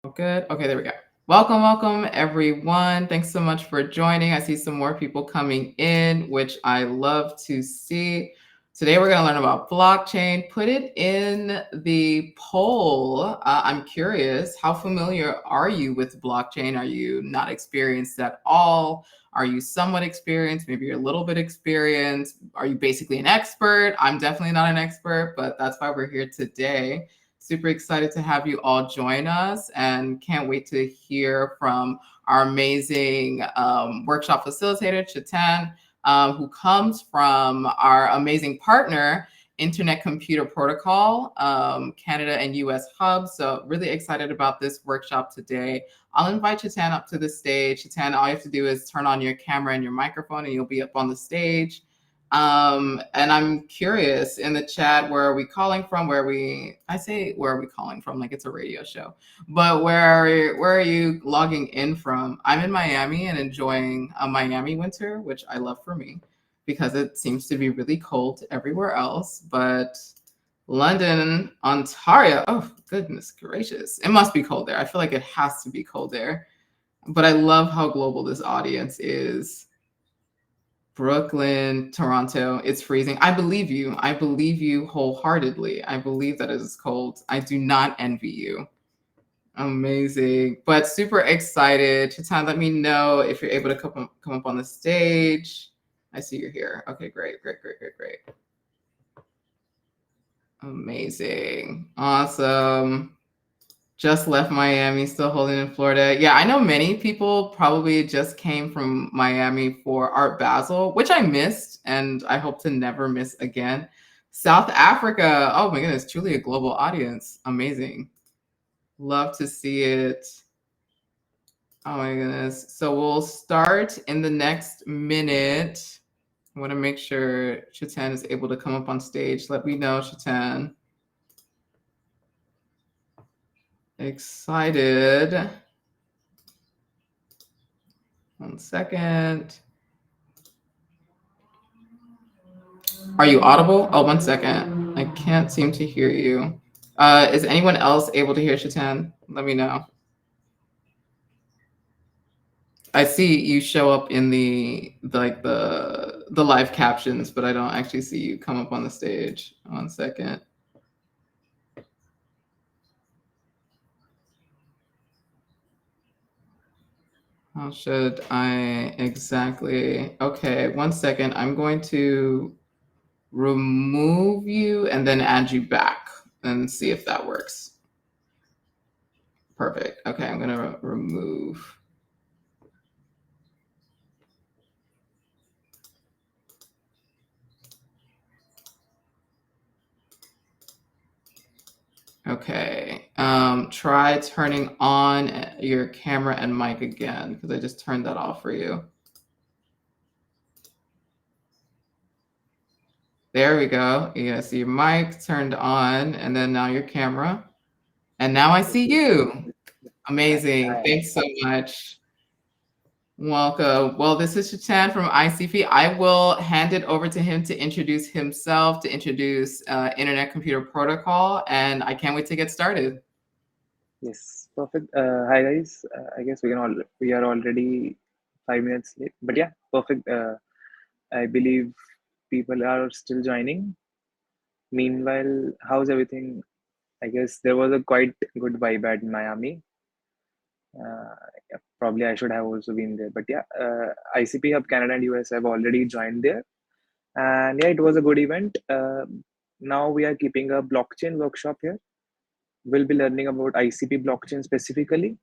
Good. Okay, there we go. Welcome, everyone. Thanks so much for joining. I see some more people coming in, which I love to see. Today, we're going to learn about blockchain. Put it in the poll. I'm curious, how familiar are you with blockchain? Are you not experienced at all? Are you somewhat experienced? Maybe you're a little bit experienced. Are you basically an expert? I'm definitely not an expert, but that's why we're here today. Super excited to have you all join us and can't wait to hear from our amazing workshop facilitator, Chetan, who comes from our amazing partner, Internet Computer Protocol, Canada and US Hub. So really excited about this workshop today. I'll invite Chetan up to the stage. Chetan, all you have to do is turn on your camera and your microphone and you'll be up on the stage. And I'm curious in the chat, where are we calling from? I say, where are we calling from? Like it's a radio show, but where are you logging in from? I'm in Miami and enjoying a Miami winter, which I love for me because it seems to be really cold everywhere else. But London, Ontario, oh, goodness gracious. It must be cold there. I feel like it has to be cold there, but I love how global this audience is. Brooklyn, Toronto, it's freezing. I believe you. I believe you wholeheartedly. I believe that it is cold. I do not envy you. Amazing. But super excited. Chetan, let me know if you're able to come up on the stage. I see you're here. Okay, great. Amazing. Awesome. Just left Miami, still holding in Florida. Yeah, I know many people probably just came from Miami for Art Basel, which I missed, and I hope to never miss again. South Africa. Oh my goodness, truly a global audience. Amazing. Love to see it. Oh my goodness. So we'll start in the next minute. I want to make sure Chetan is able to come up on stage. Let me know, Chetan. Excited. 1 second. Are you audible? Oh, 1 second. I can't seem to hear you. Is anyone else able to hear Chetan? Let me know. I see you show up in the live captions, but I don't actually see you come up on the stage. 1 second. How should I exactly? Okay, 1 second. I'm going to remove you and then add you back and see if that works. Perfect. Okay, I'm going to remove. Okay, try turning on your camera and mic again, because I just turned that off for you. There we go. You see your mic turned on, and then now your camera. And now I see you. Amazing. Thanks so much. Welcome. Well, this is Chetan from ICP. I will hand it over to him to introduce himself, to introduce Internet Computer Protocol, and I can't wait to get started. Yes, perfect. Hi guys. I guess we are already 5 minutes late, but yeah, perfect. I believe people are still joining. Meanwhile, how's everything? I guess there was a quite good vibe at Miami. Yeah, probably I should have also been there, but yeah, ICP Hub Canada and US have already joined there, and yeah, it was a good event. Now we are keeping a blockchain workshop here. We'll be learning about ICP blockchain specifically.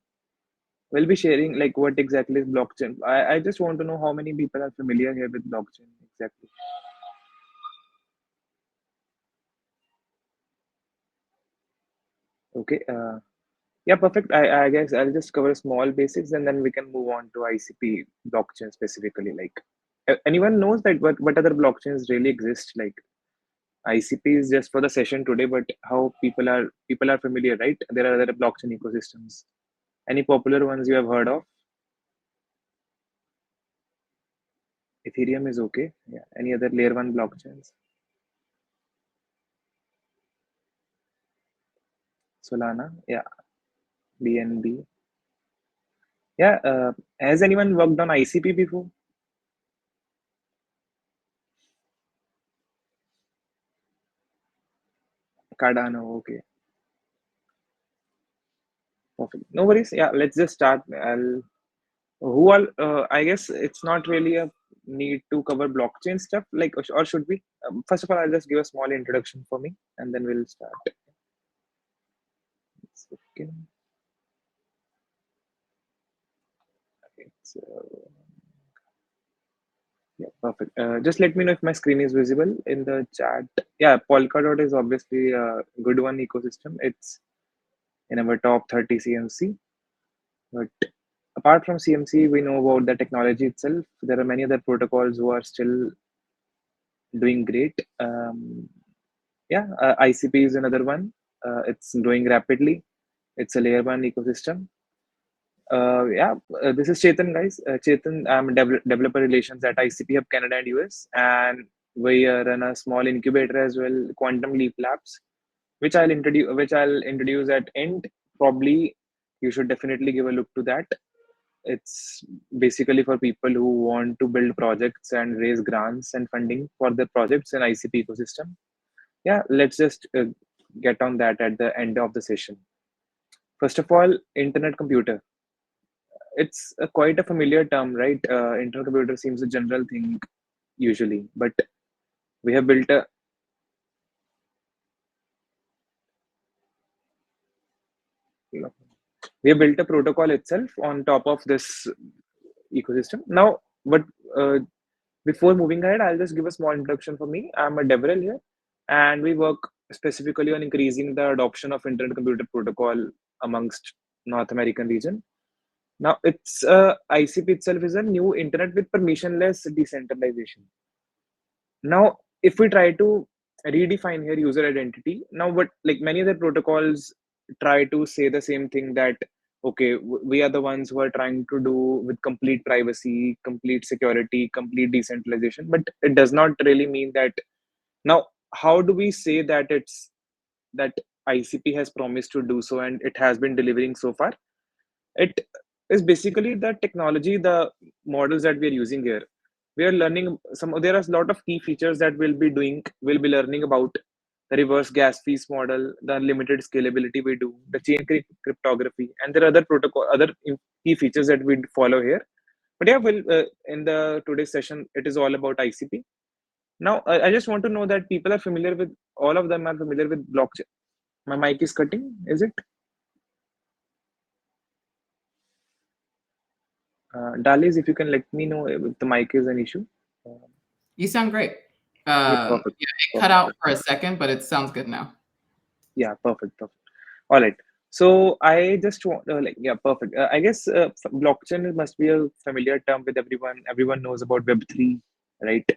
We'll be sharing like what exactly is blockchain. I just want to know how many people are familiar here with blockchain exactly. Okay. Yeah, perfect. I guess I'll just cover small basics and then we can move on to ICP blockchain specifically. Like anyone knows that what other blockchains really exist? Like ICP is just for the session today, but how people are familiar, right? There are other blockchain ecosystems. Any popular ones you have heard of? Ethereum is okay. Yeah. Any other layer one blockchains? Solana. Yeah. BNB. Yeah. Has anyone worked on ICP before? Cardano. Okay. Perfect. No worries. Yeah. Let's just start. Who all? I guess it's not really a need to cover blockchain stuff. Like, or should we? First of all, I'll just give a small introduction for me, and then we'll start. Okay. Okay. So. Yeah, perfect. Just let me know if my screen is visible in the chat. Yeah, Polkadot is obviously a good one ecosystem. It's in our top 30 CMC. But apart from CMC, we know about the technology itself. There are many other protocols who are still doing great. ICP is another one. It's growing rapidly. It's a layer one ecosystem. This is Chetan, guys. Chetan, I'm developer relations at ICP Hub Canada and US, and we run a small incubator as well, Quantum Leap Labs, which I'll introduce at end. Probably, you should definitely give a look to that. It's basically for people who want to build projects and raise grants and funding for their projects in ICP ecosystem. Yeah, let's just get on that at the end of the session. First of all, internet computer. It's quite a familiar term, right? Internet computer seems a general thing usually, but we have built a you know, we have built a protocol itself on top of this ecosystem. Now, but uh, before moving ahead, I'll just give a small introduction for me. I'm a DevRel here, and we work specifically on increasing the adoption of internet computer protocol amongst North American region. Now, it's ICP itself is a new internet with permissionless decentralization. Now, if we try to redefine here user identity, now what like many other protocols try to say the same thing that okay, we are the ones who are trying to do with complete privacy, complete security, complete decentralization, but it does not really mean that. Now, how do we say that it's that ICP has promised to do so and it has been delivering so far? It is basically the technology, the models that we are using here. We are learning some, there are a lot of key features that we'll be learning about the reverse gas fees model, the limited scalability we do, the cryptography, and there are other protocol, key features that we follow here. But yeah, in the today's session, it is all about ICP. Now, I just want to know that people are familiar with, all of them are familiar with blockchain. My mic is cutting, is it? Dalis, if you can let me know if the mic is an issue. Uh, You sound great. yeah, perfect, Yeah, it cut perfect, out perfect. for a second, but it sounds good now. Yeah, perfect, perfect. All right. So I just want, yeah, perfect. I guess blockchain must be a familiar term with everyone. Everyone knows about Web3, right?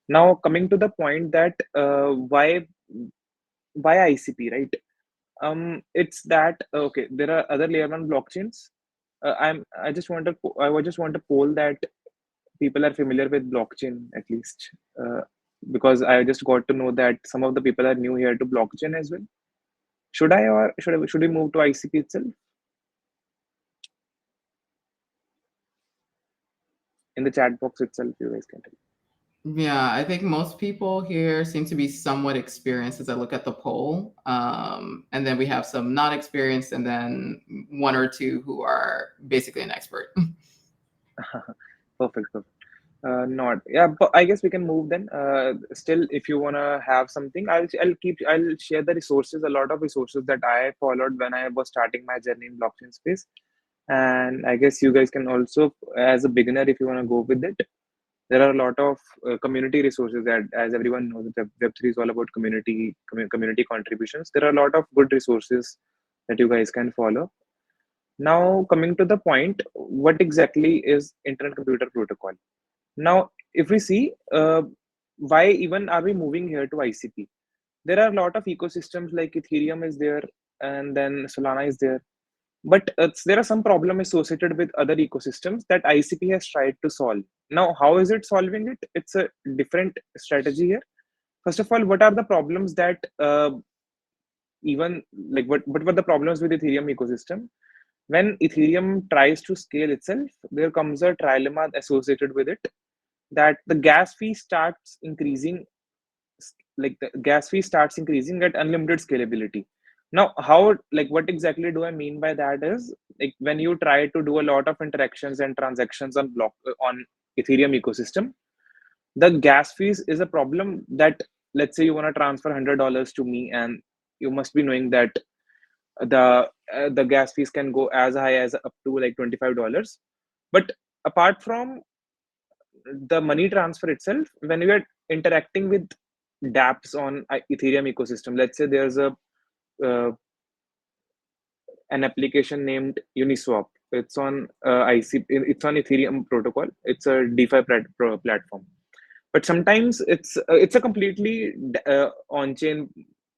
Now, coming to the point that why ICP, right? It's that okay. There are other layer one blockchains. I would just want to poll that people are familiar with blockchain at least, uh, because I just got to know that some of the people are new here to blockchain as well. Should I, or should we move to ICP itself? In the chat box itself, you guys can tell. Yeah, I think most people here seem to be somewhat experienced as I look at the poll. And then we have some not experienced, and then one or two who are basically an expert. Perfect, perfect. Not yeah, but I guess we can move then. Still, if you wanna have something, I'll share the resources. A lot of resources that I followed when I was starting my journey in blockchain space, and I guess you guys can also, as a beginner, if you wanna go with it. There are a lot of community resources that, as everyone knows, that Web3 is all about community contributions. There are a lot of good resources that you guys can follow. Now, coming to the point, what exactly is Internet Computer Protocol? Now, if we see why even are we moving here to ICP, there are a lot of ecosystems like Ethereum is there, and then Solana is there. But there are some problems associated with other ecosystems that ICP has tried to solve. Now, how is it solving it? It's a different strategy here. First of all, what are the problems, that even like what were the problems with Ethereum ecosystem? When Ethereum tries to scale itself, there comes a trilemma associated with it, that the gas fee starts increasing, like the gas fee starts increasing at unlimited scalability. Now, how, like, what exactly do I mean by that is, like, when you try to do a lot of interactions and transactions on on Ethereum ecosystem, the gas fees is a problem. That, let's say you want to transfer $100 to me, and you must be knowing that the gas fees can go as high as up to like $25. But apart from the money transfer itself, when we are interacting with dApps on Ethereum ecosystem, let's say there's a uh, an application named Uniswap. It's on IC. It's on Ethereum protocol. It's a DeFi platform. But sometimes it's a completely on-chain.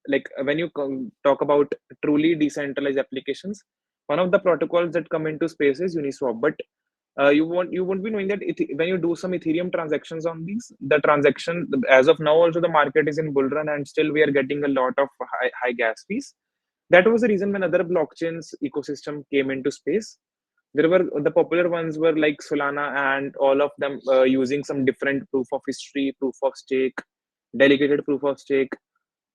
Like when you talk about truly decentralized applications, one of the protocols that come into space is Uniswap. But you won't be knowing that when you do some Ethereum transactions on these, the transaction, as of now also the market is in bull run, and still we are getting a lot of high gas fees. That was the reason when other blockchains ecosystem came into space. There were the popular ones were like Solana, and all of them using some different proof of history, proof of stake, delegated proof of stake.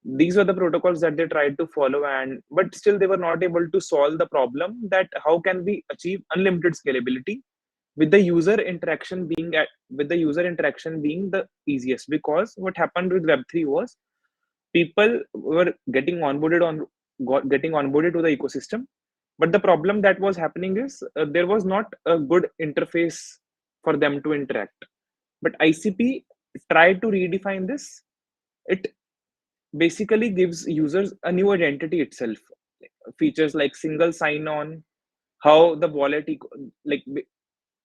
These were the protocols that they tried to follow, and but still they were not able to solve the problem that how can we achieve unlimited scalability with the user interaction being the easiest. Because what happened with Web3 was, people were getting onboarded to the ecosystem, but the problem that was happening is there was not a good interface for them to interact. But ICP tried to redefine this. It basically gives users a new identity itself. Features like single sign on, how the like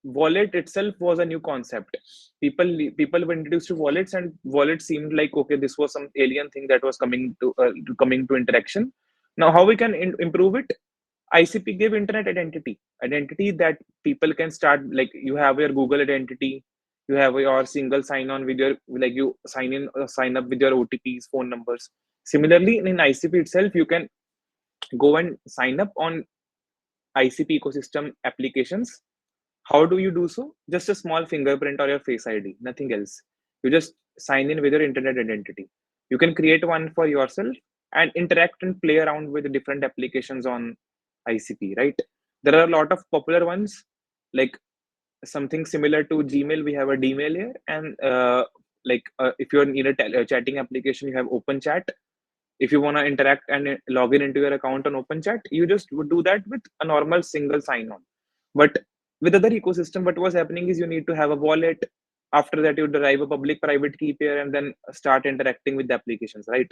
wallet itself was a new concept. People were introduced to wallets, and wallet seemed like, okay, this was some alien thing that was coming to interaction. Now, how we can improve it? ICP gave internet identity that people can start, like, you have your Google identity, you have your single sign on with your, like, you sign up with your OTPs, phone numbers. Similarly, in ICP itself, you can go and sign up on ICP ecosystem applications. How do you do so? Just a small fingerprint or your face ID, nothing else. You just sign in with your internet identity. You can create one for yourself and interact and play around with different applications on ICP, right? There are a lot of popular ones, like something similar to Gmail. We have a Dmail here, and if you need a chatting application, you have Open Chat. If you want to interact and log in into your account on Open Chat, you just would do that with a normal single sign on. But with other ecosystem, what was happening is you need to have a wallet. After that, you derive a public private key pair and then start interacting with the applications, right?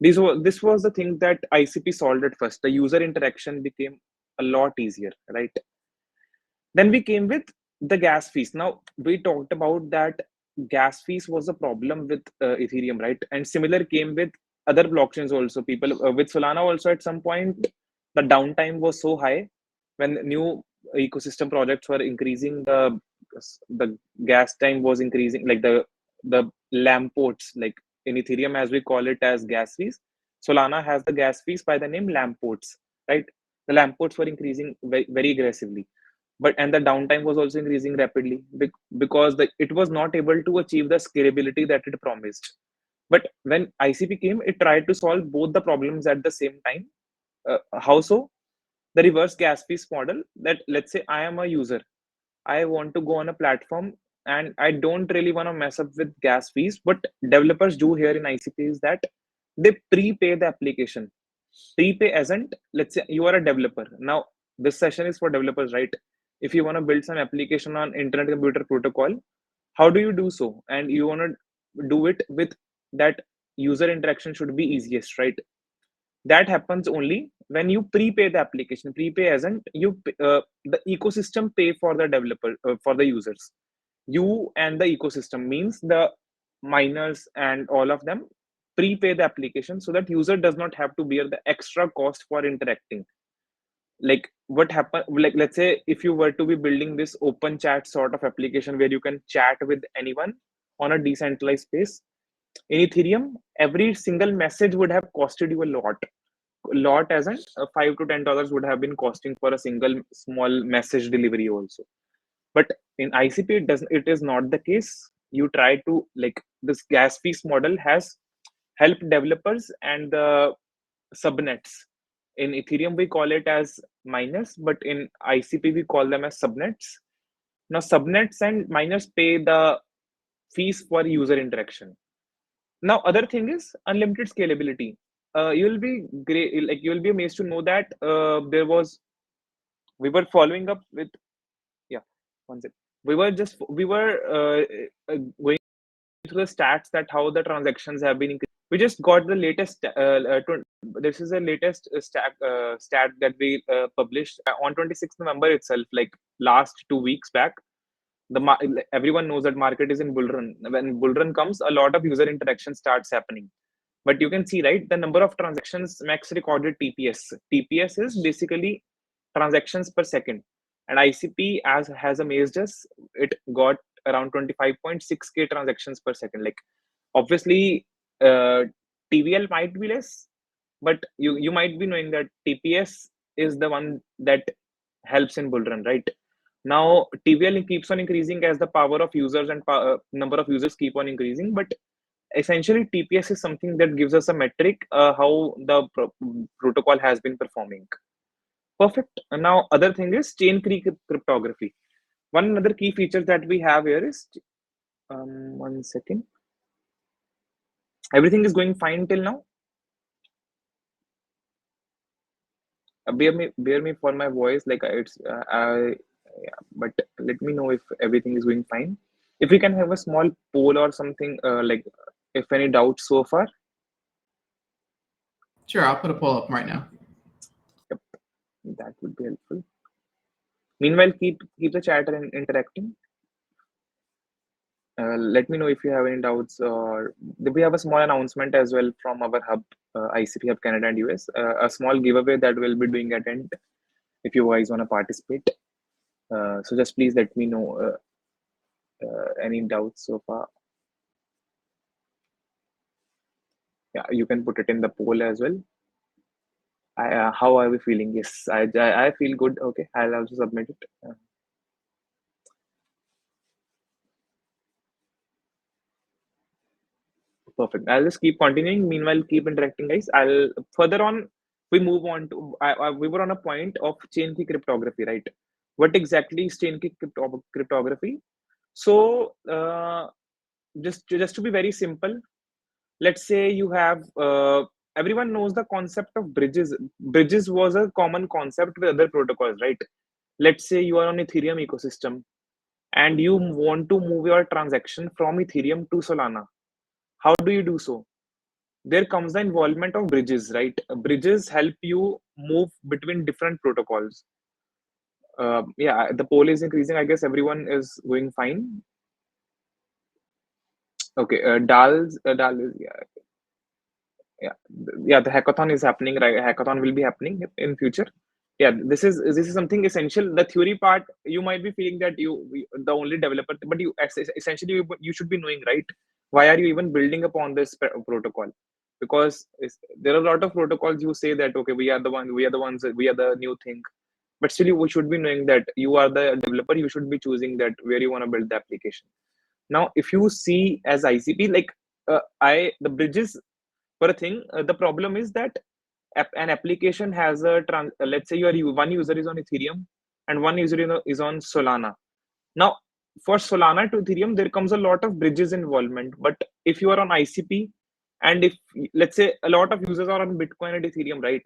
This was the thing that ICP solved at first. The user interaction became a lot easier, right? Then we came with the gas fees. Now, we talked about that gas fees was a problem with Ethereum, right? And similar came with other blockchains also. People with Solana also, at some point, the downtime was so high when new ecosystem projects were increasing, the gas time was increasing, like the lamp ports, like in Ethereum as we call it as gas fees. Solana has the gas fees by the name lamp ports, right? The lamp ports were increasing very aggressively, but and the downtime was also increasing rapidly because it was not able to achieve the scalability that it promised. But when ICP came, it tried to solve both the problems at the same time. How so? The reverse gas fees model, that let's say I am a user, I want to go on a platform, and I don't really want to mess up with gas fees. But developers do here in ICP is that they prepay the application. Prepay isn't, let's say you are a developer. Now, this session is for developers, right? If you want to build some application on Internet Computer Protocol, how do you do so? And you want to do it with that user interaction should be easiest, right? That happens only when you prepay the application. Prepay isn't the ecosystem pay for the developer, for the users. You and the ecosystem means the miners and all of them prepay the application so that user does not have to bear the extra cost for interacting. Like what happened, like let's say if you were to be building this open chat sort of application where you can chat with anyone on a decentralized space, in Ethereum every single message would have costed you a lot. lot as in $5 to $10 would have been costing for a single small message delivery also. But in ICP, it is not the case. You try to, like, this gas fees model has helped developers and the subnets. In Ethereum, we call it as miners, but in ICP, we call them as subnets. Now, subnets and miners pay the fees for user interaction. Now, other thing is unlimited scalability. You'll be great, like you'll be amazed to know that we were following up with, yeah, one sec. We were going through the stats that how the transactions have been increased. We just got the latest. This is the latest stat that we published on 26th November itself, like last 2 weeks back. Everyone knows that market is in bull run. When bull run comes, a lot of user interaction starts happening. But you can see, right, the number of transactions max recorded TPS. TPS is basically transactions per second, and ICP as has amazed us. It got around 25.6K transactions per second. Like, obviously, TVL might be less, but you might be knowing that TPS is the one that helps in bull run, right? Now TVL keeps on increasing as the power of users and number of users keep on increasing, but essentially TPS is something that gives us a metric how the protocol has been performing. Perfect. And now other thing is chain key cryptography. One another key feature that we have here is, one second, everything is going fine till now. Bear me for my voice, like it's yeah, but let me know if everything is going fine. If we can have a small poll or something, like if any doubts so far. Sure, I'll put a poll up right now. Yep, that would be helpful. Meanwhile, keep the chat interacting. Let me know if you have any doubts, or we have a small announcement as well from our hub, ICP Hub Canada and US, a small giveaway that we'll be doing at end if you guys want to participate. So just please let me know any doubts so far. Yeah, you can put it in the poll as well. How are we feeling? Yes, I feel good. Okay, I'll also submit it. Perfect. I'll just keep continuing. Meanwhile, keep interacting, guys. I'll further on. We move on to. We were on a point of chain key cryptography, right? What exactly is chain key cryptography? So, just to be very simple, let's say you have. Everyone knows the concept of bridges. Bridges was a common concept with other protocols, right? Let's say you are on Ethereum ecosystem and you want to move your transaction from Ethereum to Solana. How do you do so? There comes the involvement of bridges, right? Bridges help you move between different protocols. Yeah, the poll is increasing. I guess everyone is going fine. Okay, Dal is, yeah, yeah. The hackathon is happening, right? Hackathon will be happening in future. Yeah, this is something essential. The theory part, you might be feeling that the only developer, but you essentially you should be knowing, right? Why are you even building upon this protocol? Because there are a lot of protocols. You say that okay, we are the ones, we are the new thing, but still you should be knowing that you are the developer. You should be choosing that where you want to build the application. Now, if you see as ICP, like the bridges for a thing, the problem is that an application has let's say one user is on Ethereum and one user is on Solana. Now, for Solana to Ethereum, there comes a lot of bridges involvement. But if you are on ICP, and if let's say a lot of users are on Bitcoin and Ethereum, right?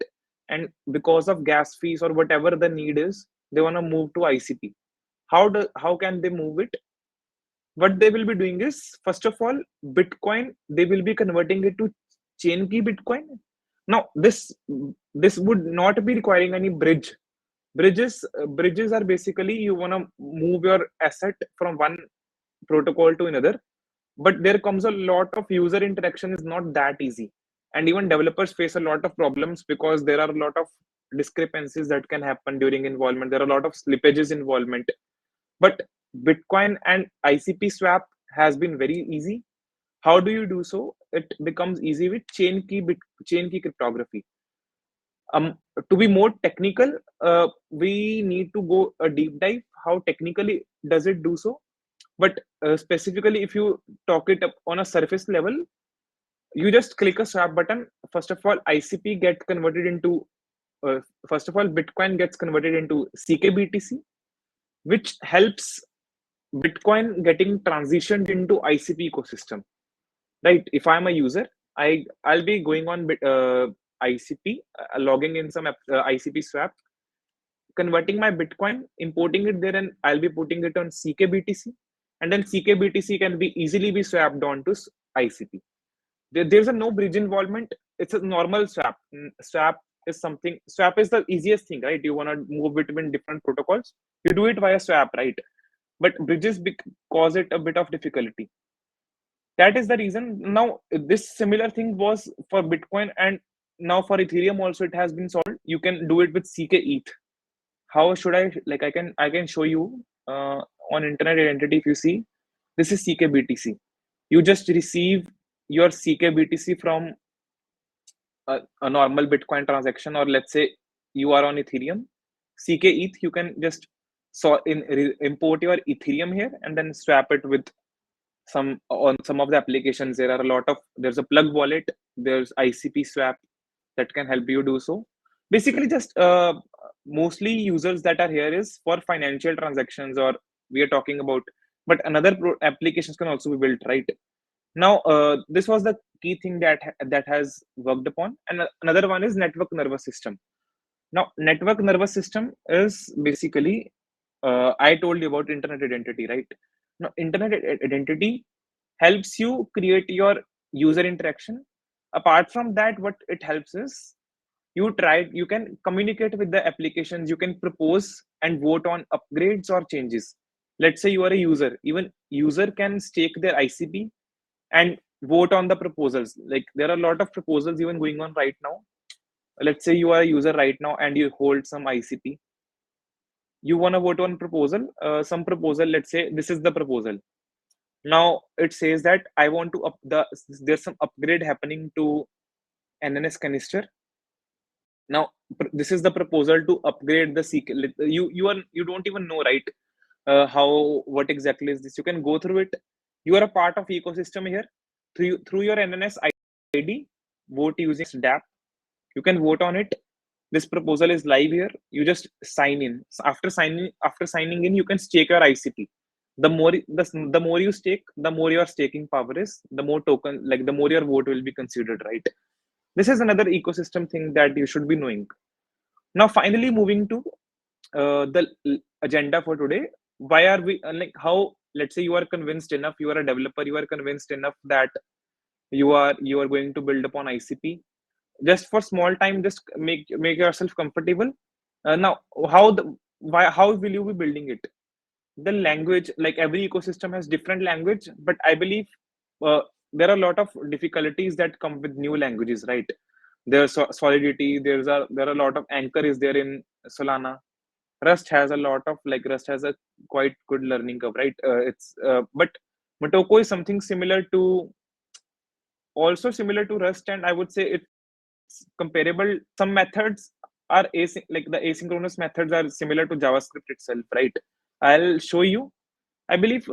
And because of gas fees or whatever the need is, they want to move to ICP. How can they move it? What they will be doing is, first of all, Bitcoin, they will be converting it to chain key Bitcoin. Now this would not be requiring any bridges are basically you want to move your asset from one protocol to another, but there comes a lot of user interaction is not that easy, and even developers face a lot of problems because there are a lot of discrepancies that can happen during involvement. There are a lot of slippages involvement. But Bitcoin and ICP swap has been very easy. How do you do so? It becomes easy with chain key cryptography. To be more technical, we need to go a deep dive. How technically does it do so? But specifically, if you talk it up on a surface level, you just click a swap button. First of all, ICP gets converted into first of all, Bitcoin gets converted into CKBTC, which helps Bitcoin getting transitioned into ICP ecosystem. Right? If I'm a user, I'll be going on ICP, logging in some ICP swap, converting my Bitcoin, importing it there, and I'll be putting it on CKBTC, and then CKBTC can be easily be swapped onto ICP. There's a no bridge involvement. It's a normal swap. Swap is something. Swap is the easiest thing, right? You want to move between different protocols, you do it via swap, right? But bridges cause it a bit of difficulty. That is the reason. Now this similar thing was for Bitcoin, and now for Ethereum also it has been solved. You can do it with CK-ETH. How should I, like, I can show you on internet identity. If you see, this is CKBTC. You just receive your CKBTC from a normal Bitcoin transaction, or let's say you are on Ethereum, CK-ETH. You can just import your Ethereum here and then swap it with some of the applications. There are a lot of, there's a plug wallet, there's ICP swap that can help you do so. Basically, just mostly users that are here is for financial transactions, or we are talking about, but another applications can also be built, right? Now this was the key thing that has worked upon. And another one is network nervous system. Now network nervous system is basically, I told you about internet identity, right? Now internet identity helps you create your user interaction. Apart from that, what it helps is, you can communicate with the applications, you can propose and vote on upgrades or changes. Let's say you are a user, even user can stake their ICP and vote on the proposals. Like, there are a lot of proposals even going on right now. Let's say you are a user right now and you hold some ICP, you want to vote on proposal, some proposal. Let's say this is the proposal. Now it says that I want to there's some upgrade happening to NNS canister. Now this is the proposal to upgrade the CK. You don't even know, right? How, what exactly is this? You can go through it. You are a part of ecosystem here. Through your NNS ID, vote using DApp. You can vote on it. This proposal is live here. You just sign in. So after signing in, you can stake your ICP. The more you stake, the more your staking power is. The more token, like the more your vote will be considered, right? This is another ecosystem thing that you should be knowing. Now, finally, moving to the agenda for today. Why are we like, how, let's say you are convinced enough, you are a developer, you are convinced enough that you are going to build upon ICP. Just for small time, just make yourself comfortable. Now, how will you be building it? The language, like every ecosystem has different language, but I believe uh, there are a lot of difficulties that come with new languages, right? There's solidity, there are a lot of anchor is there in Solana. Rust has a lot of, like, Rust has a quite good learning curve, right? It's but Motoko is something similar to, also similar to Rust, and I would say it's comparable. Some methods are like the asynchronous methods are similar to JavaScript itself, right? I'll show you. I believe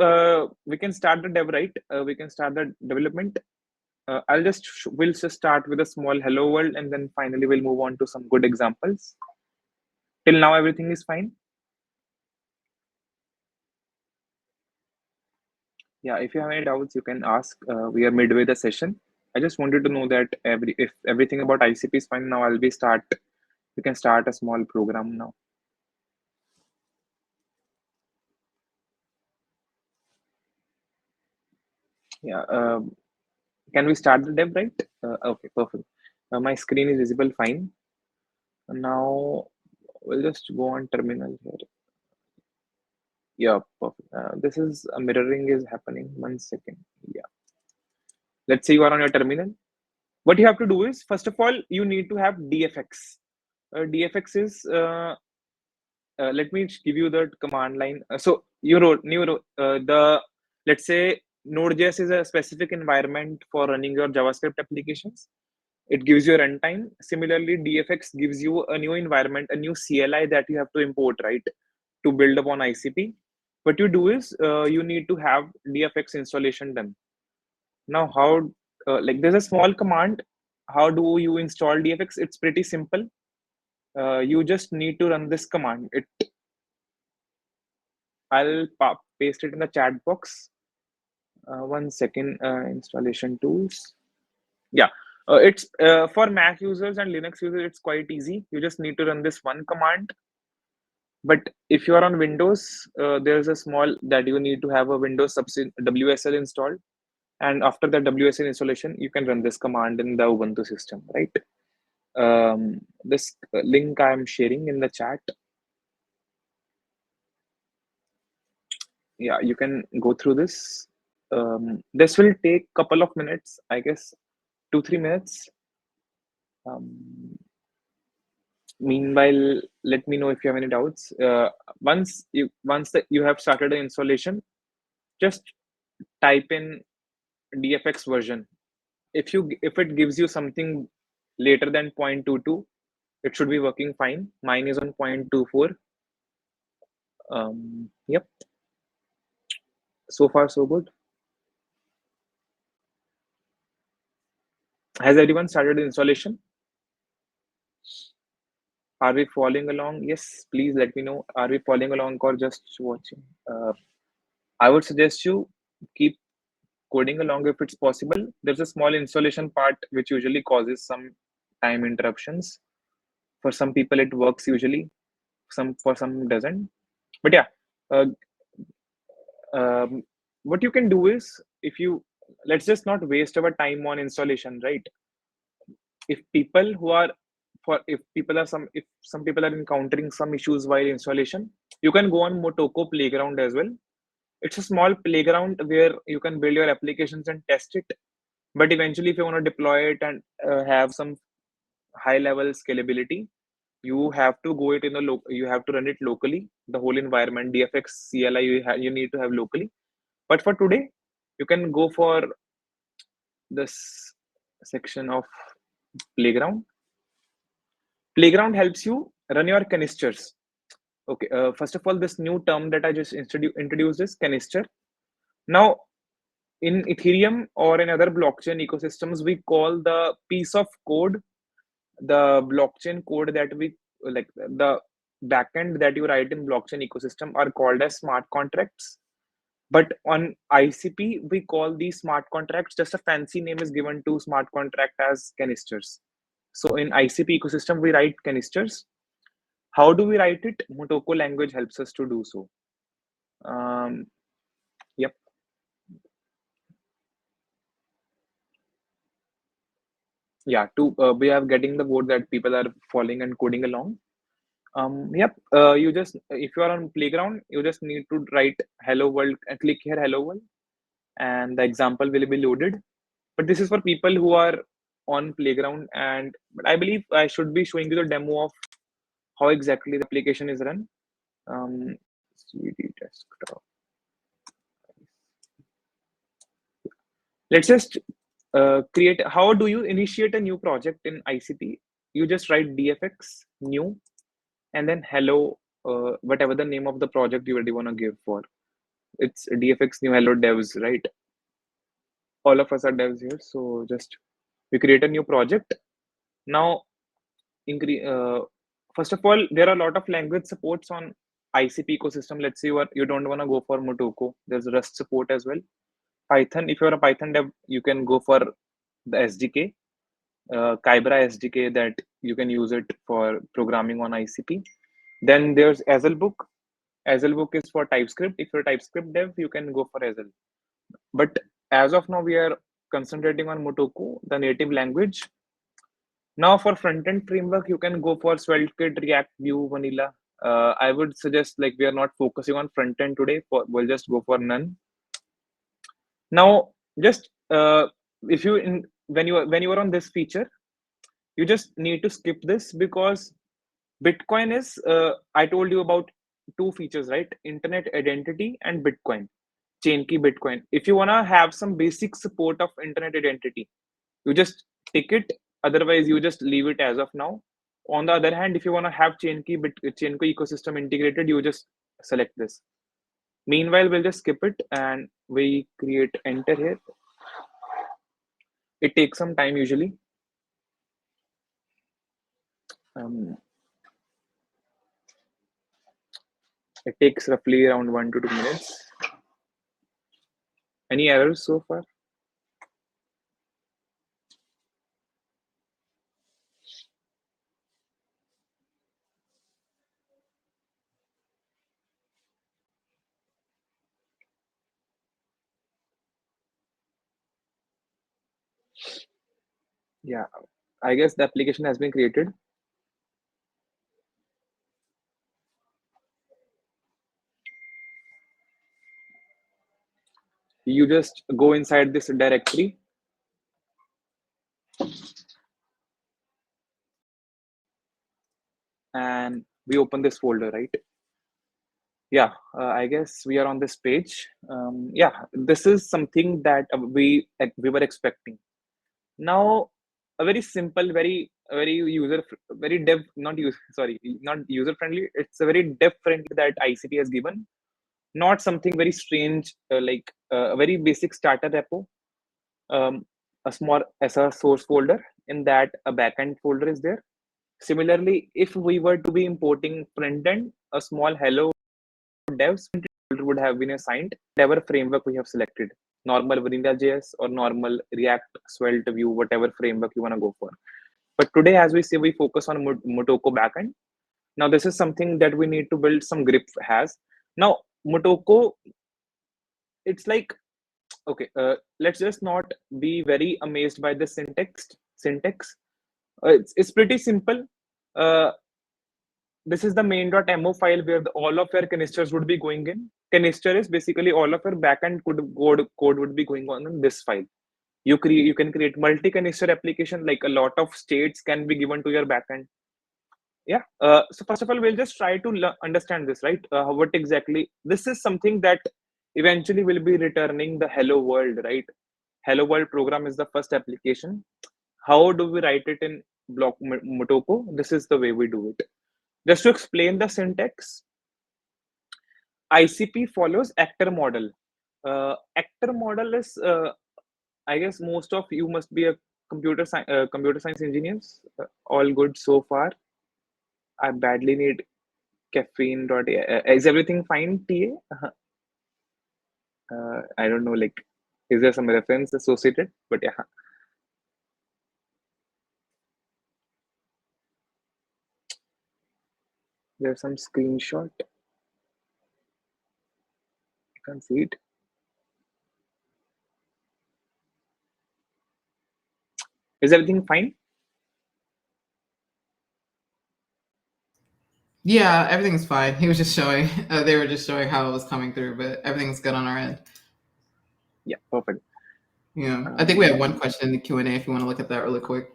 we can start the dev, right? We can start the development. We'll just start with a small hello world, and then finally we'll move on to some good examples. Till now, everything is fine. Yeah, if you have any doubts, you can ask. We are midway the session. I just wanted to know that if everything about ICP is fine, now we can start a small program now. Yeah. Can we start the dev, right? Okay, perfect. My screen is visible fine. Now we'll just go on terminal here. Yeah, perfect. This is a mirroring is happening. 1 second. Yeah. Let's say you are on your terminal. What you have to do is, first of all, you need to have DFX. DFX is, let me give you the command line. So you wrote let's say Node.js is a specific environment for running your JavaScript applications. It gives you a runtime. Similarly, DFX gives you a new environment, a new CLI that you have to import, right, to build upon ICP. What you do is you need to have DFX installation done. Now, how like there's a small command. How do you install DFX? It's pretty simple. You just need to run this command. I'll paste it in the chat box. 1 second. Installation tools. Yeah, it's for Mac users and Linux users. It's quite easy. You just need to run this one command. But if you are on Windows, there's a small that you need to have a Windows WSL installed. And after the WSL installation, you can run this command in the Ubuntu system, right? This link I'm sharing in the chat. Yeah, you can go through this. This will take a couple of minutes, I guess, 2-3 minutes. Meanwhile, let me know if you have any doubts. Once you have started the installation, just type in DFX version. If it gives you something later than 0.22, it should be working fine. Mine is on 0.24. Yep. So far, so good. Has everyone started the installation? Are we following along? Yes, please let me know. Are we following along or just watching? I would suggest you keep coding along if it's possible. There's a small installation part which usually causes some time interruptions. For some people, it works usually. For some doesn't. But yeah, uh, what you can do is if you let's just not waste our time on installation, right? If people who are for if some people are encountering some issues while installation, you can go on Motoko Playground as well. It's a small playground where you can build your applications and test it. But eventually, if you want to deploy it and have some high level scalability, you have to go it in you have to run it locally. The whole environment, DFX, CLI, you need to have locally. But for today, you can go for this section of playground. Playground helps you run your canisters. Okay, first of all, this new term that I just introduced is canister. Now, in Ethereum or in other blockchain ecosystems, we call the piece of code, the blockchain code that we like, the backend that you write in blockchain ecosystem are called as smart contracts. But on ICP, we call these smart contracts, just a fancy name is given to smart contract as canisters. So in ICP ecosystem, we write canisters. How do we write it? Motoko language helps us to do so. Yep. Yeah, we are getting the word that people are following and coding along. Yep. You just if you are on playground, you just need to write hello world and click here hello world, and the example will be loaded. But this is for people who are on playground, and but I believe I should be showing you the demo of how exactly the application is run. CD desktop. Let's just create. How do you initiate a new project in ICP? You just write DFX new and then hello, whatever the name of the project you already want to give for. It's DFX new hello devs, right? All of us are devs here, so just we create a new project. Now, first of all, there are a lot of language supports on ICP ecosystem. Let's say you don't want to go for Motoko. There's Rust support as well. Python, if you're a Python dev, you can go for the SDK, Kybra SDK, that you can use it for programming on ICP. Then there's Hazelbook. Hazelbook is for TypeScript. If you're a TypeScript dev, you can go for Hazel. But as of now, we are concentrating on Motoko, the native language. Now for front-end framework, you can go for SvelteKit, React, Vue, Vanilla. I would suggest like we are not focusing on front-end today. We'll just go for none. Now, just if you when you are on this feature, you just need to skip this because Bitcoin is. I told you about two features, right? Internet identity and Bitcoin, chain key Bitcoin. If you wanna have some basic support of internet identity, you just tick it Otherwise, you just leave it as of now. On the other hand, if you want to have chain key ecosystem integrated, you just select this. Meanwhile, we'll just skip it and we create enter here. It takes some time usually. It takes roughly around 1 to 2 minutes. Any errors so far? Yeah, I guess the application has been created. You just go inside this directory and we open this folder, right? Yeah, I guess we are on this page. Yeah, this is something that we were expecting. Now, a very simple, very user, very dev, not use, sorry, not user friendly. It's a very dev friendly that ICT has given. Not something very strange, like a very basic starter repo. A small as a source folder. In that, a backend folder is there. Similarly, if we were to be importing front end, a small hello devs folder would have been assigned whatever framework we have selected, normal Vanilla.js or normal React, Svelte, Vue, whatever framework you want to go for. But today, as we say, we focus on Motoko backend. Now, this is something that we need to build some grip has. Now, Motoko, it's like, okay, let's just not be very amazed by the syntax. It's pretty simple. Uh, this is the main.mo file where all of your canisters would be going in. Canister is basically all of your backend code would be going on in this file. You can create multi-canister application, like a lot of states can be given to your backend. Yeah. So first of all, we'll just try to understand this, right? What exactly this is something that eventually will be returning the hello world, right? Hello world program is the first application. How do we write it in block Motoko? This is the way we do it. Just to explain the syntax, ICP follows actor model. Actor model is, I guess, most of you must be a computer science engineers. All good so far. I badly need caffeine. Is everything fine, TA? I don't know. Like, is there some reference associated? But yeah, there's some screenshot. I can't see it. Is everything fine? Yeah, everything's fine. He was just showing, they were just showing how it was coming through, but everything's good on our end. Yeah, perfect. Yeah, I think we have one question in the Q&A if you want to look at that really quick.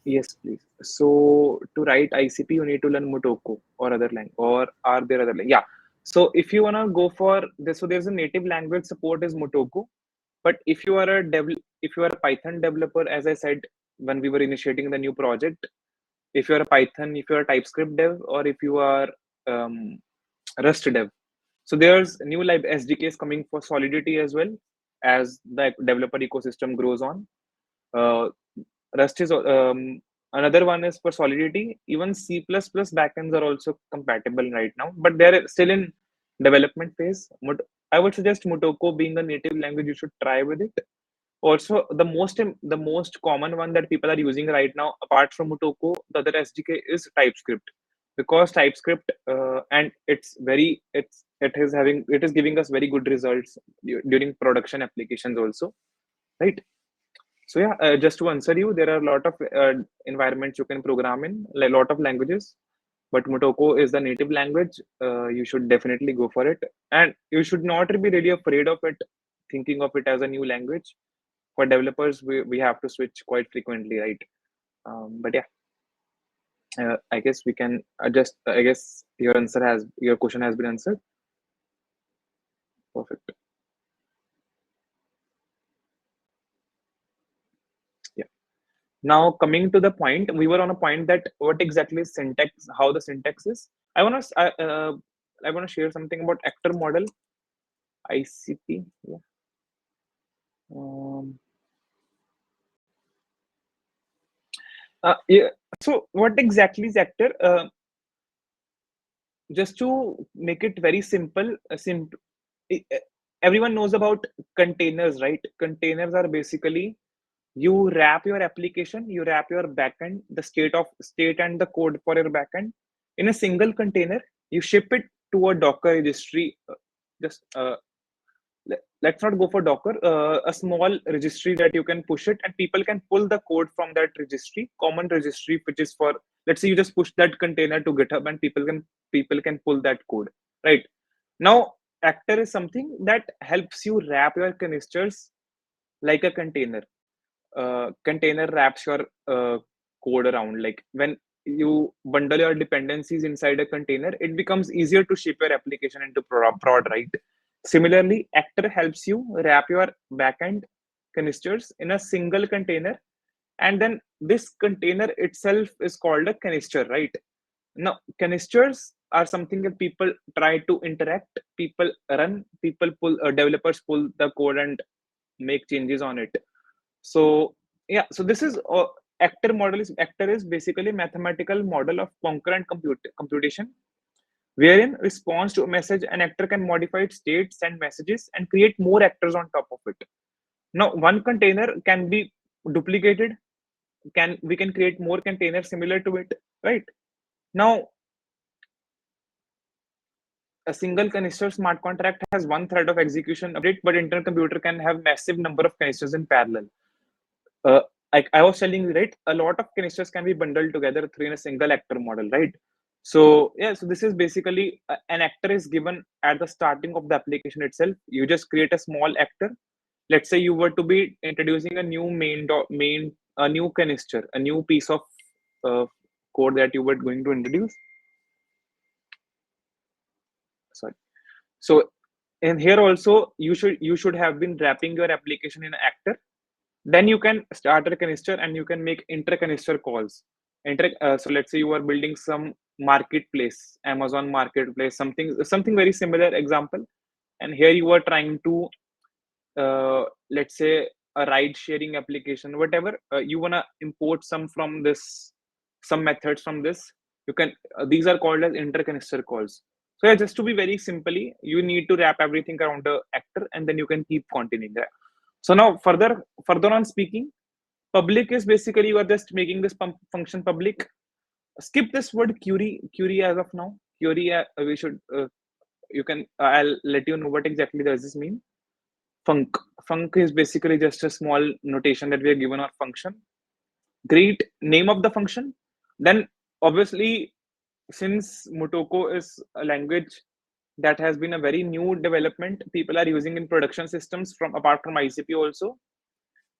Yes, please. So to write ICP, you need to learn Motoko or other language, or are there other language? Yeah. So if you wanna go for this, so there's a native language support is Motoko, but if you are if you are a Python developer, as I said when we were initiating the new project, if you are a Python, if you are a TypeScript dev, or if you are um, Rust dev, so there's new live SDKs coming for Solidity as well as the developer ecosystem grows on. Uh, Rust is another one is for Solidity. Even C++ backends are also compatible right now, but they're still in development phase. I would suggest Motoko being a native language, you should try with it. Also, the most common one that people are using right now, apart from Motoko, the other SDK is TypeScript, because TypeScript and it is giving us very good results during production applications also, right? So yeah, just to answer you, there are a lot of environments you can program in, a lot of languages, but Motoko is the native language. You should definitely go for it, and you should not be really afraid of it, thinking of it as a new language. For developers, we have to switch quite frequently, right? But yeah, I guess we can adjust. I guess your question has been answered. Perfect. Yeah. Now coming to the point, we were on a point that what exactly is syntax, how the syntax is. I want to share something about actor model, ICP. Yeah. Um, yeah. So what exactly is actor? Just to make it very simple, everyone knows about containers, right? Containers are basically, you wrap your application, you wrap your backend, the state and the code for your backend in a single container. You ship it to a Docker registry. Just let's not go for Docker. A small registry that you can push it, and people can pull the code from that registry, common registry, which is for, let's say you just push that container to GitHub, and people can pull that code, right? Now, Actor is something that helps you wrap your canisters like a container. Container wraps your code around. Like when you bundle your dependencies inside a container, it becomes easier to ship your application into prod, right? Similarly, Actor helps you wrap your backend canisters in a single container, and then this container itself is called a canister, right? Now, canisters are something that people try to interact, people run, people pull, developers pull the code and make changes on it. So yeah, so this is actor is basically a mathematical model of concurrent computation, wherein response to a message, an actor can modify its state, send messages, and create more actors on top of it. Now, one container can be duplicated. Can We can create more containers similar to it, right? Now, a single canister smart contract has one thread of execution update, but internal computer can have massive number of canisters in parallel. uh, I was telling you, right? A lot of canisters can be bundled together through in a single actor model, right? So yeah, so this is basically an actor is given at the starting of the application itself. You just create a small actor. Let's say you were to be introducing a new a new canister, a new piece of uh, code that you were going to introduce. Sorry. So in here also, you should have been wrapping your application in an actor. Then you can start a canister and you can make inter canister calls. So let's say you are building some marketplace, Amazon marketplace, something very similar example. And here you are trying to, let's say, a ride sharing application, whatever. You want to import some methods from this. You can, these are called as inter canister calls. So yeah, just to be very simply, you need to wrap everything around the actor, and then you can keep continuing there. So now further on speaking, public is basically you are just making this function public. Skip this word query as of now. Query, we should, you can, I'll let you know what exactly does this mean. Func. Func is basically just a small notation that we are given our function. Great name of the function. Then obviously, since Motoko is a language that has been a very new development, people are using in production systems from apart from ICP also.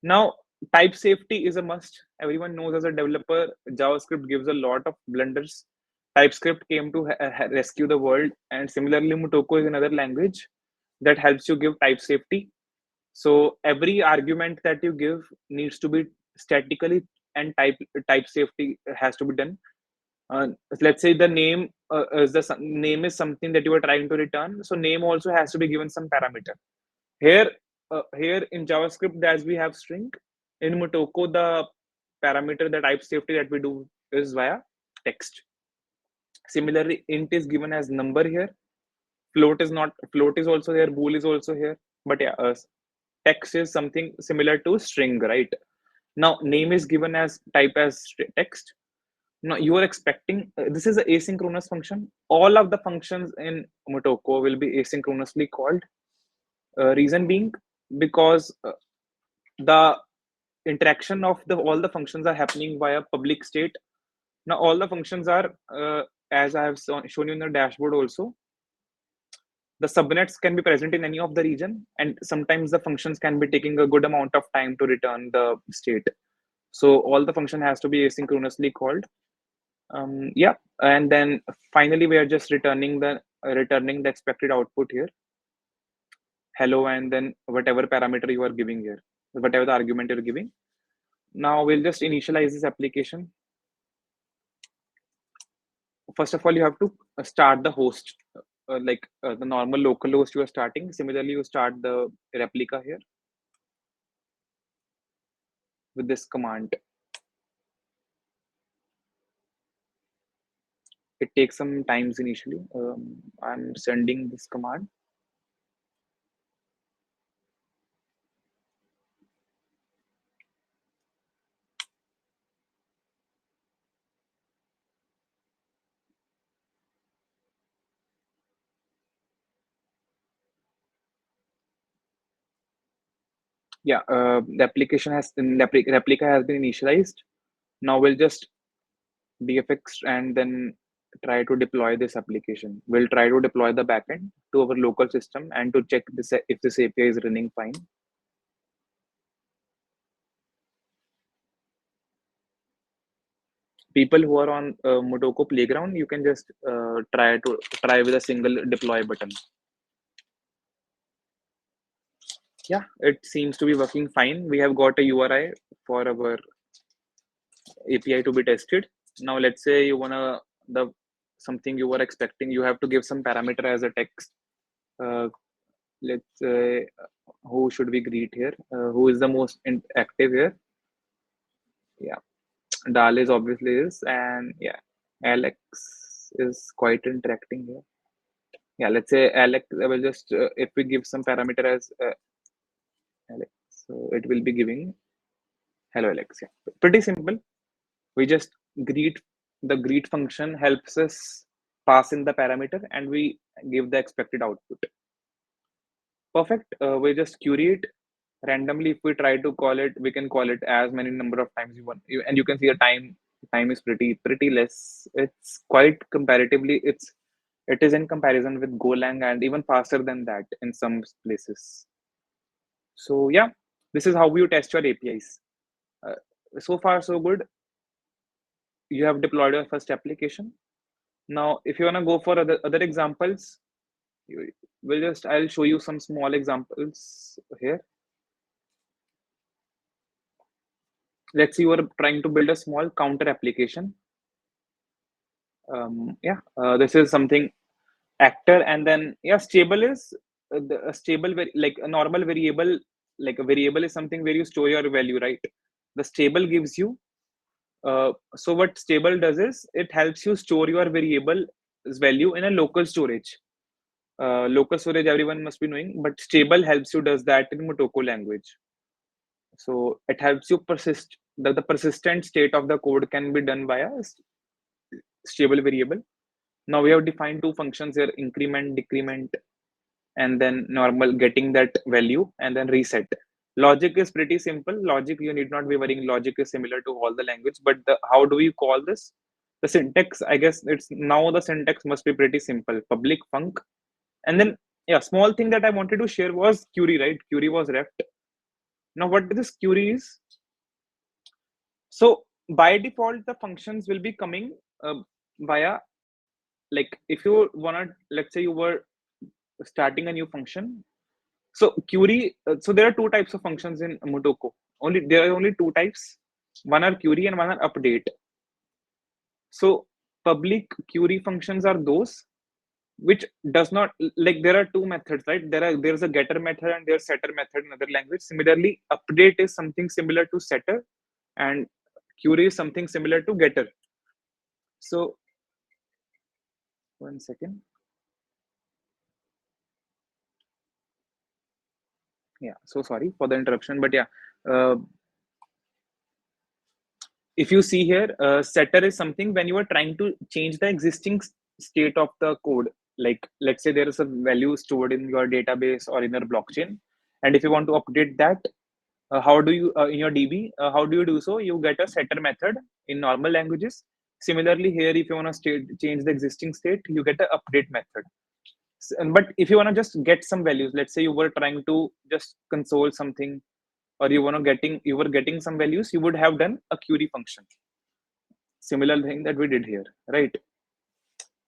Now, type safety is a must. Everyone knows as a developer, JavaScript gives a lot of blunders. TypeScript came to rescue the world, and similarly, Motoko is another language that helps you give type safety. So every argument that you give needs to be statically, and type safety has to be done. Uh, let's say the name name is something that you are trying to return. So name also has to be given some parameter. Here in JavaScript, as we have string, in Motoko, the parameter, the type safety that we do is via text. Similarly, int is given as number here. Float is also here. Bool is also here. But yeah, text is something similar to string, right? Now, name is given as type as text. Now, you are expecting this is an asynchronous function. All of the functions in Motoko will be asynchronously called. Reason being, because the interaction of the all the functions are happening via public state. Now all the functions are, as I have shown you in the dashboard also, the subnets can be present in any of the region, and sometimes the functions can be taking a good amount of time to return the state. So all the function has to be asynchronously called. Yeah, and then finally we are just returning the expected output here, hello, and then whatever parameter you are giving here, whatever the argument you're giving. Now we'll just initialize this application. First of all, you have to start the host, the normal local host you are starting. Similarly, you start the replica here with this command. It takes some times initially. I'm sending this command. Yeah, the replica has been initialized. Now we'll just dfx and then try to deploy this application. We'll try to deploy the backend to our local system and to check this if this API is running fine. People who are on Motoko Playground, you can just try with a single deploy button. Yeah, it seems to be working fine. We have got a URI for our API to be tested. Now let's say you wanna the something you were expecting. You have to give some parameter as a text. Let's say who should we greet here? Who is the most active here? Yeah, Dal is obviously is, and yeah, Alex is quite interacting here. Yeah, let's say Alex. I will just if we give some parameter as Alex, so it will be giving hello Alex. Yeah, pretty simple. We just greet. The greet function helps us pass in the parameter, and we give the expected output. Perfect. We just query it randomly. If we try to call it, we can call it as many number of times you want, and you can see the time is pretty less. It's quite comparatively. It is in comparison with Golang and even faster than that in some places. So yeah, this is how you test your APIs. Uh, so far so good. You have deployed your first application. Now, if you wanna go for other examples, I'll show you some small examples here. Let's say you are trying to build a small counter application. This is something actor, and then yeah, stable is a stable like a normal variable. Like a variable is something where you store your value, right? The stable gives you. So what stable does is it helps you store your variable's value in a local storage. Local storage everyone must be knowing, but stable helps you does that in Motoko language. So it helps you persist. The persistent state of the code can be done by a stable variable. Now we have defined two functions here: increment, decrement, and then normal getting that value, and then reset. Logic is pretty simple. Logic, you need not be worrying. Logic is similar to all the language, but how do we call this? The syntax, I guess it's now the syntax must be pretty simple. Public func, and then yeah, small thing that I wanted to share was query, right? Query was reft. Now what this query is? So by default, the functions will be coming via, like if you wanna, let's say you were starting a new function. So query, so there are two types of functions in Motoko. There are only two types. One are query and one are update. So public query functions are those which does not, like there are two methods, right? There's a getter method and there's setter method in other language. Similarly, update is something similar to setter, and query is something similar to getter. So 1 second. Yeah, so sorry for the interruption, but yeah, uh, if you see here, setter is something when you are trying to change the existing state of the code. Like let's say there is a value stored in your database or in your blockchain, and if you want to update that, how do you in your DB? How do you do so? You get a setter method in normal languages. Similarly, here if you want to change the existing state, you get an update method. But if you want to just get some values, let's say you were trying to just console something, or you were getting some values, you would have done a query function. Similar thing that we did here, right?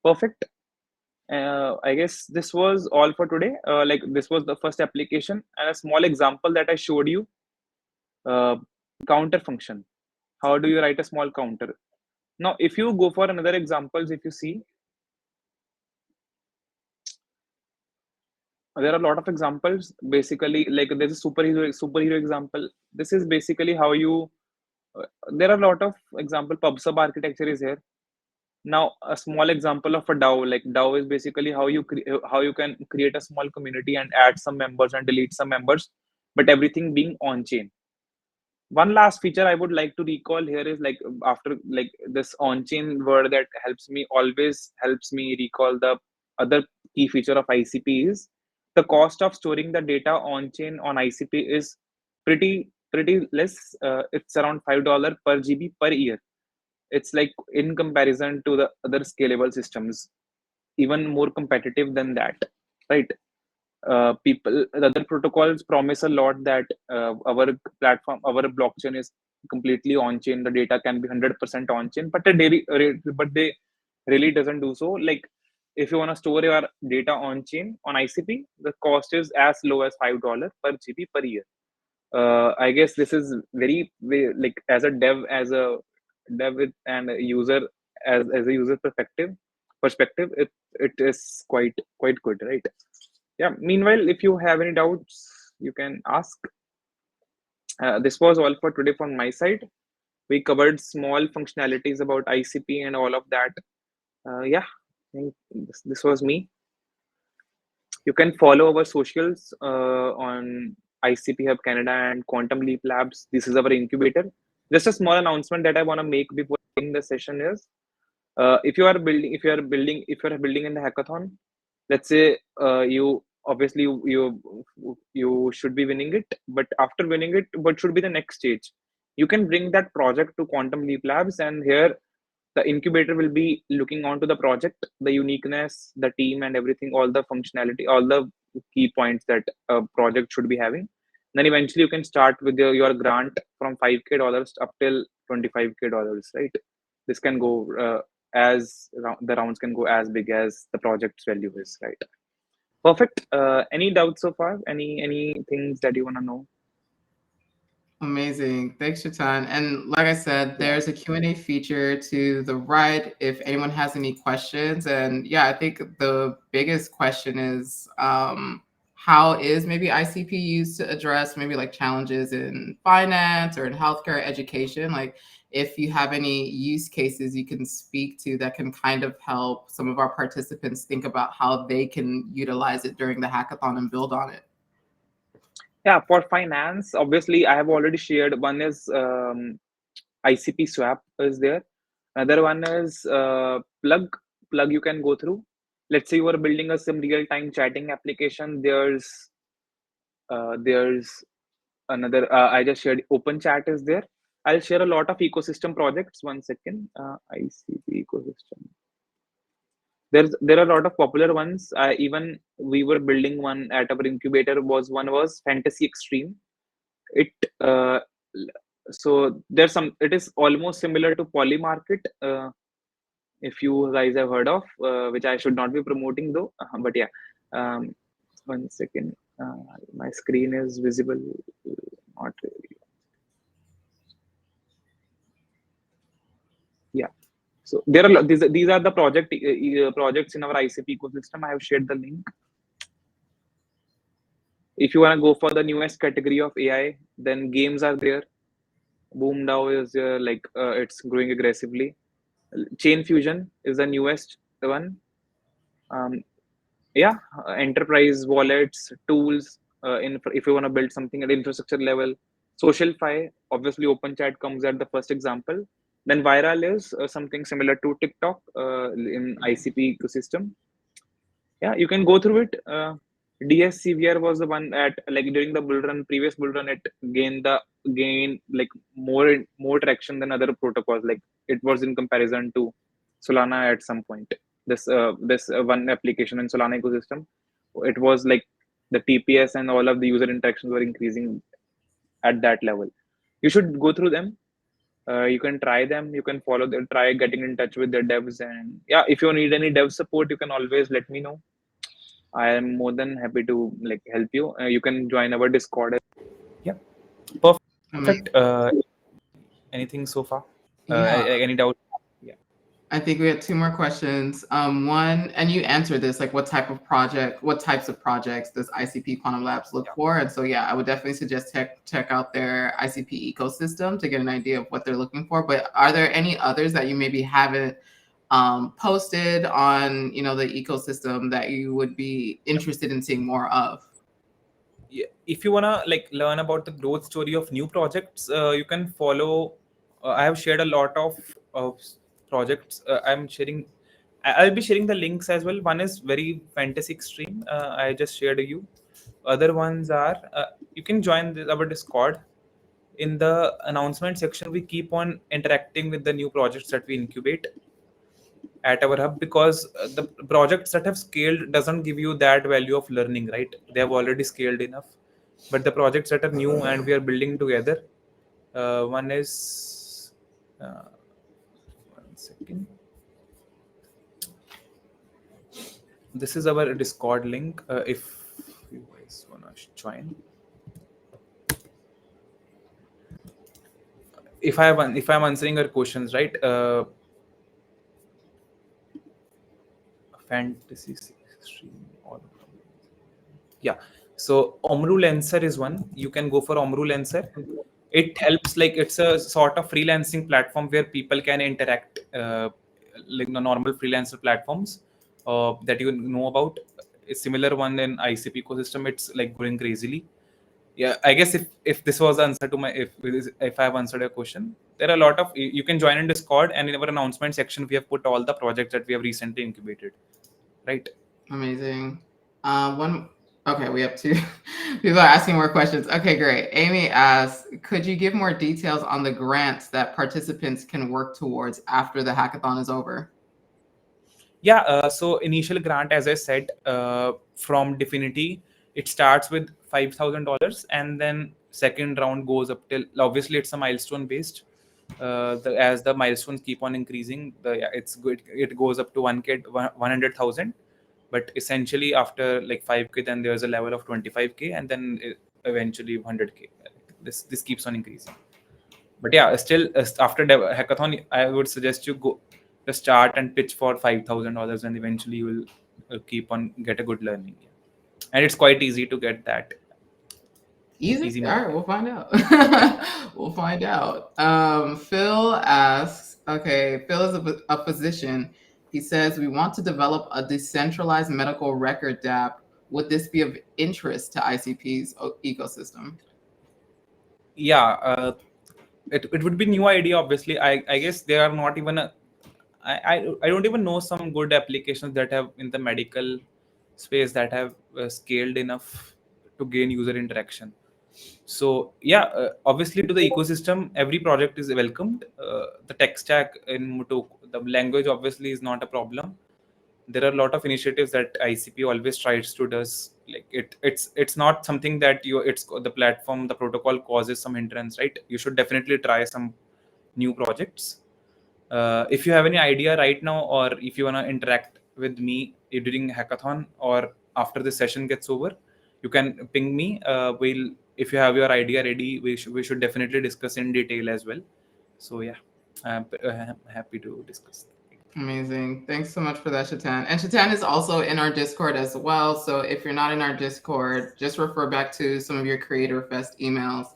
Perfect. I guess this was all for today. Like this was the first application and a small example that I showed you. Uh, counter function. How do you write a small counter? Now, if you go for another examples, if you see, there are a lot of examples. Basically, like there's a superhero example. This is basically how you. There are a lot of example. Pub sub architecture is here. Now, a small example of a DAO, like DAO is basically how you can create a small community and add some members and delete some members, but everything being on chain. One last feature I would like to recall here is like after like this on chain word that helps me recall the other key feature of ICP is the cost of storing the data on chain on ICP is pretty less. It's around $5 per GB per year. It's like in comparison to the other scalable systems, even more competitive than that, right? People, the other protocols promise a lot that our platform, our blockchain is completely on chain. The data can be 100% on chain, but they really doesn't do so. Like if you want to store your data on chain on ICP, the cost is as low as $5 per GB per year. I guess this is like as a dev and a user, as a user perspective, it is quite good, right? Yeah. Meanwhile, if you have any doubts, you can ask. This was all for today from my side. We covered small functionalities about ICP and all of that. Yeah, I think this was me. You can follow our socials on ICP Hub Canada and Quantum Leap Labs. This is our incubator. Just a small announcement that I want to make before ending the session is if you are building in the hackathon, let's say you obviously you should be winning it, but after winning it, what should be the next stage? You can bring that project to Quantum Leap Labs, and here the incubator will be looking onto the project, the uniqueness, the team, and everything, all the functionality, all the key points that a project should be having. Then eventually you can start with your grant from $5K up till $25K, right? This can go the rounds can go as big as the project's value is, right? Perfect. Any doubts so far? Any things that you want to know? Amazing. Thanks, Chetan. And like I said, Yeah. there's a Q&A feature to the right if anyone has any questions. And yeah, I think the biggest question is how is maybe ICP used to address maybe like challenges in finance or in healthcare education? Like if you have any use cases you can speak to that can kind of help some of our participants think about how they can utilize it during the hackathon and build on it. Yeah, for finance, obviously, I have already shared. One is ICP swap is there. Another one is plug. Plug you can go through. Let's say you are building some real time chatting application. There's another. I just shared open chat is there. I'll share a lot of ecosystem projects. One second. ICP ecosystem. There are a lot of popular ones. Even we were building one at our incubator. Was Fantasy Extreme. It so there's some. It is almost similar to Polymarket. If you guys have heard of, which I should not be promoting though. But yeah, um, one second. My screen is visible. Not really. Yeah. So there are these are the projects in our ICP ecosystem. I have shared the link. If you want to go for the newest category of AI, then games are there. BoomDAO is it's growing aggressively. Chain Fusion is the newest one. Um, yeah, enterprise wallets, tools. If you want to build something at infrastructure level, SocialFi, obviously OpenChat comes at the first example. Then Viral is something similar to TikTok in ICP ecosystem. Yeah, you can go through it. DSCVR was the one at like during the bull run, previous bull run, it gained like more traction than other protocols. Like it was in comparison to Solana at some point. This one application in Solana ecosystem, it was like the TPS and all of the user interactions were increasing at that level. You should go through them. You can try them. You can follow them. Try getting in touch with the devs, and yeah, if you need any dev support, you can always let me know. I am more than happy to like help you. You can join our Discord. Yeah, perfect. Amazing. Anything so far? Yeah. Any doubt? Yeah. I think we had two more questions. One, and you answered this, like what types of projects does ICP Quantum Labs look for? And so, yeah, I would definitely suggest check out their ICP ecosystem to get an idea of what they're looking for. But are there any others that you maybe haven't posted on, the ecosystem that you would be interested in seeing more of? Yeah, if you wanna like learn about the growth story of new projects, you can follow. I have shared a lot of projects. I'll be sharing the links as well. One is very fantasy extreme. I just shared you. Other ones are you can join our Discord. In the announcement section, we keep on interacting with the new projects that we incubate at our hub, because the projects that have scaled doesn't give you that value of learning, right? They have already scaled enough. But the projects that are new and we are building together, one is one second, this is our Discord link. If you guys wanna join, if I'm answering your questions right, fantasy stream all. Yeah, so Omru Lancer is one. You can go for Omru Lancer. It helps, like it's a sort of freelancing platform where people can interact, like the normal freelancer platforms that you know about. A similar one in ICP ecosystem, it's like growing crazily. Yeah, I guess if this was the answer to my, if I have answered your question, there are a lot of, you can join in Discord, and in our announcement section we have put all the projects that we have recently incubated, right? Amazing. Okay, we have two people are asking more questions. Okay, great. Amy asks, could you give more details on the grants that participants can work towards after the hackathon is over? Yeah, so initial grant, as I said, from Definity, it starts with $5,000, and then second round goes up till, obviously it's a milestone based. As the milestones keep on increasing, yeah, it's good. It goes up to 1K, 100,000. But essentially, after like 5K, then there's a level of 25K, and then eventually 100K. This keeps on increasing. But yeah, still after hackathon, I would suggest you go just start and pitch for $5,000, and eventually you will keep on get a good learning. Yeah. And it's quite easy to get that. Easy? Easy All money. right, we'll find out. We'll find out. Phil asks, okay, Phil is a physician. He says, we want to develop a decentralized medical record DApp. Would this be of interest to ICP's ecosystem? Yeah, it would be new idea. Obviously, I guess there are not even I don't even know some good applications that have in the medical space that have scaled enough to gain user interaction. So yeah, obviously to the ecosystem, every project is welcomed. The tech stack in Muto, the language obviously is not a problem. There are a lot of initiatives that ICP always tries to does. Like it's not something that it's the platform, the protocol causes some hindrance, right? You should definitely try some new projects. If you have any idea right now, or if you want to interact with me during hackathon or after the session gets over, you can ping me. We'll, if you have your idea ready, we should definitely discuss in detail as well. So yeah, I'm happy to discuss. Amazing. Thanks so much for that, Chetan. And Chetan is also in our Discord as well. So if you're not in our Discord, just refer back to some of your Creator Fest emails,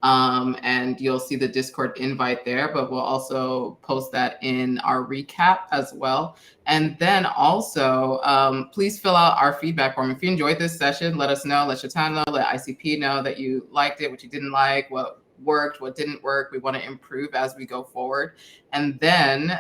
and you'll see the Discord invite there. But we'll also post that in our recap as well. And then also, please fill out our feedback form. If you enjoyed this session, let us know. Let Chetan know. Let ICP know that you liked it, what you didn't like, what worked, what didn't work. We want to improve as we go forward. And then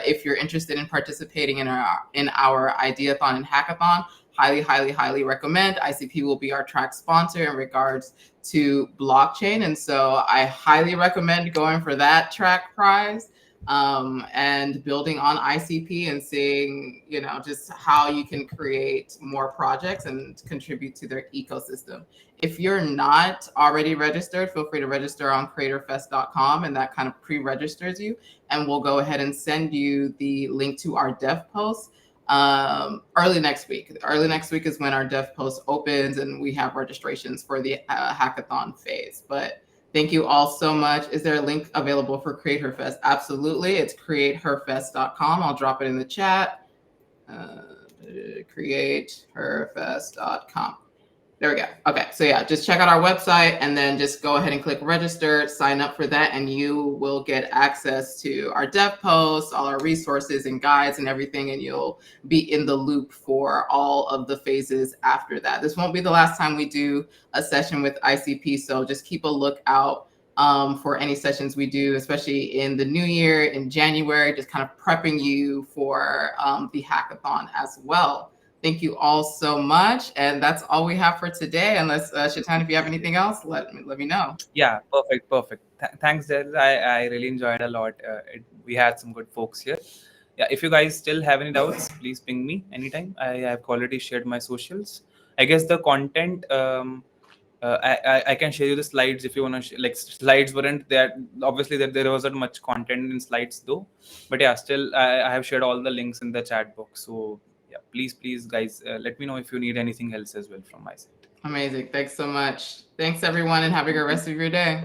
if you're interested in participating in our Idea-thon and Hackathon, highly recommend. ICP will be our track sponsor in regards to blockchain. And so I highly recommend going for that track prize, and building on ICP and seeing, just how you can create more projects and contribute to their ecosystem. If you're not already registered, feel free to register on creatorfest.com, and that kind of pre-registers you. And we'll go ahead and send you the link to our dev post early next week. Early next week is when our dev post opens, and we have registrations for the hackathon phase. But Thank you all so much. Is there a link available for Create Her Fest? Absolutely. It's createherfest.com. I'll drop it in the chat. Createherfest.com. There we go. Okay, so yeah, just check out our website and then just go ahead and click register, sign up for that, and you will get access to our dev posts, all our resources and guides and everything, and you'll be in the loop for all of the phases after that. This won't be the last time we do a session with ICP, so just keep a lookout for any sessions we do, especially in the new year, in January, just kind of prepping you for the hackathon as well. Thank you all so much. And that's all we have for today. Unless, Chetan, if you have anything else, let me know. Yeah, perfect. Thanks, Del. I really enjoyed a lot. We had some good folks here. Yeah, if you guys still have any doubts, please ping me anytime. I have already shared my socials. I guess the content, I can share you the slides if you want to. Like slides weren't that obviously that there wasn't much content in slides though, but yeah, still I have shared all the links in the chat box. So yeah, please guys, let me know if you need anything else as well from my side. Amazing. Thanks so much. Thanks everyone, and have a good rest of your day.